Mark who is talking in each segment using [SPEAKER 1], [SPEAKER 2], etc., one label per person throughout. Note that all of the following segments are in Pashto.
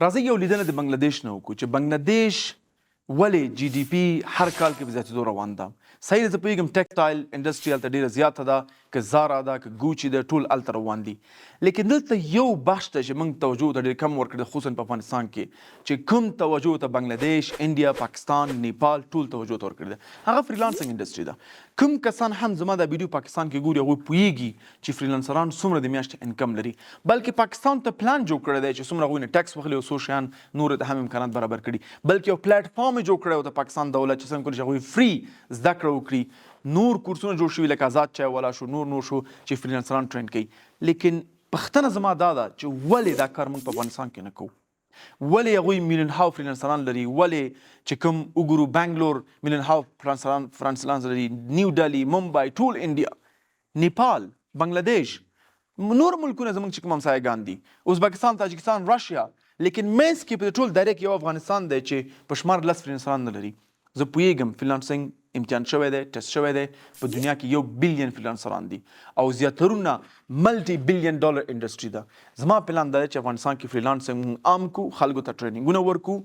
[SPEAKER 1] راځي یو لیدنه د بنگلاديش نه وکړو چې بنگلاديش ولې جی ډي پی هر کال کې په زیاتېدو روان ده. صحیح ده، زه پوهېږم ټیکسټایل انډسټري هلته ډېره زیاته ده، که زارا ده که ګوچي ده، ټول هلته روان دي. لیکن دلته یو بخش ته چې موږ توجه ته ډېر کم ورکړی، خصوصا په افغانستان کې چې کوم توجه ته بنگلاديش، انډیا، پاکستان، نیپال ټول توجه ته ورکړی ده، هغه فریلانسنګ انډسټري ده. کوم کسان هم زما دا ویډیو پاکستان کې ګوري هغوی پوهېږي چې فریلانسران څومره د میاشتې انکم لري، بلکې پاکستان ته پلان جوړ کړی دی چې څومره هغوی نه ټیکس واخلي او څو شیان نور ته هم امکانات برابر کړي، بلکې یو پلیټفارم یې جوړ کړی و د پاکستان دولت چې څنګه کولی شي هغوی فری زده کړه وکړي. نور کورسونه جوړ شوي لکه آزاد چای والا شو، نور شو چې فریلانسران ټرینډ کوي. لیکن پوښتنه زما دا ده چې ولې دا کار موږ په افغانستان کې نه کوو؟ ولې هغوی میلیون هاو فریلانسران لري؟ ولې چې کوم وګورو بنګلور میلیون هاو فرانسلانس لري، نیو ډلهي، ممبئی، ټول انډیا، نیپال، بنگلاديش، نور ملکونه زموږ چې کوم همسایګان دي، ازبکستان، تاجکستان، راشیا، لیکن منځ کې په ټول دایره کې یو افغانستان دی چې په شمار 10 فریلانسران نه لري. زه پوهېږم فریلانسنګ امتحان شوی دی، ټیسټ شوی دی، په دنیا کې 1 بلین فریلانسران دي او زیاترونه ملټي بلین ډالر انډسټري ده. زما پلان دا دی چې افغانستان کې فریلانسنګ عام کو، خلکو ته ټریننګونه ورکو،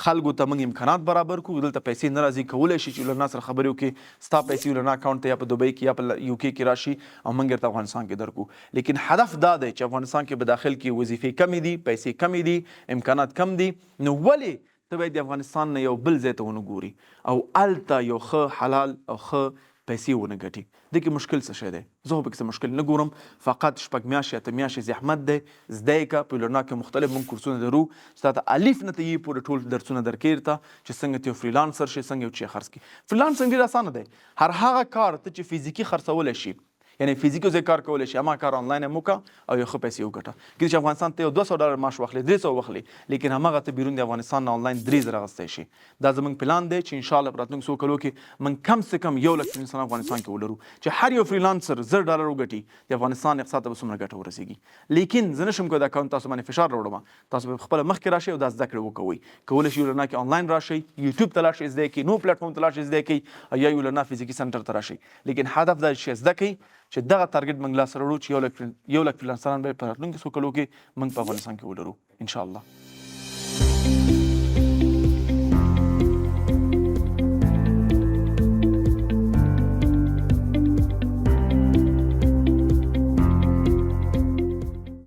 [SPEAKER 1] خلکو ته موږ امکانات برابر کړو. دلته پیسې نه راځي، کولی شي چې ولرنا سره خبرې وکړي، ستا پیسې ولرنا اکاونټ ته یا په دوبۍ کې یا په یو کې راشي او موږ درته افغانستان کې درکو. لیکن هدف دا دی چې افغانستان کې په داخل کې وظیفې کمې دي، پیسې کمې دي، امکانات کم دي، نو ولې ته باید د افغانستان نه یو بل ځای ته ونه ګوري او هلته یو ښه حلال او ښه پیسې ونه ګټي؟ دې کې مشکل څه شی دی؟ زه خو پکې څه مشکل نه ګورم. فقط 6 میاشتې 8 میاشتې زحمت دی، زده یې کړه. په لرنا کې مختلف موږ کورسونه لرو چې تا ته الف نه ته یې پورې ټول درسونه درکوي ته چې څنګه ته یو فریلانسر شې، څنګه یو شی خرڅ کړي. فریلانسنګ ډېر اسانه دی. هر هغه کار ته چې فزیکي خرڅولی شي، یعنی فزیکي ځای کار کولی شي، هغه کار آنلاین هم وکړه او یو ښه پیسې وګټه. کله چې افغانستان ته یو $200 معاش واخلي، 300 واخلي، لیکن هماغه ته بیرون د افغانستان نه آنلاین 3000 اخیستی شي. دا زموږ پلان دی چې انشاءالله په راتلونکو څو کلو کې موږ کم سے کم 1 لک فریلانسران افغانستان کې ولرو چې هر یو فریلانسر $1000 وګټي، د افغانستان اقتصاد ته به څومره ګټه ورسېږي. لیکن زه نشم کولی دا کار تاسو باندې فشار راوړم. تاسو به خپله مخکې راشئ او دا زده کړې وکوئ. کولی شئ ولرنا کې آنلاین راشئ، یوټیوب ته لاړ شئ زده کړئ، نور پلیټفارم ته لاړ شئ زده کړئ، یا ولرنا فزیکي سنټر ته راشئ. لیکن هدف دا چې زده کړئ چې دغه ټارګټ موږ لاسته راوړو چې 1 لک فریلانسران به په راتلونکو څو کلو کې موږ په افغانستان کې ولرو انشاءالله.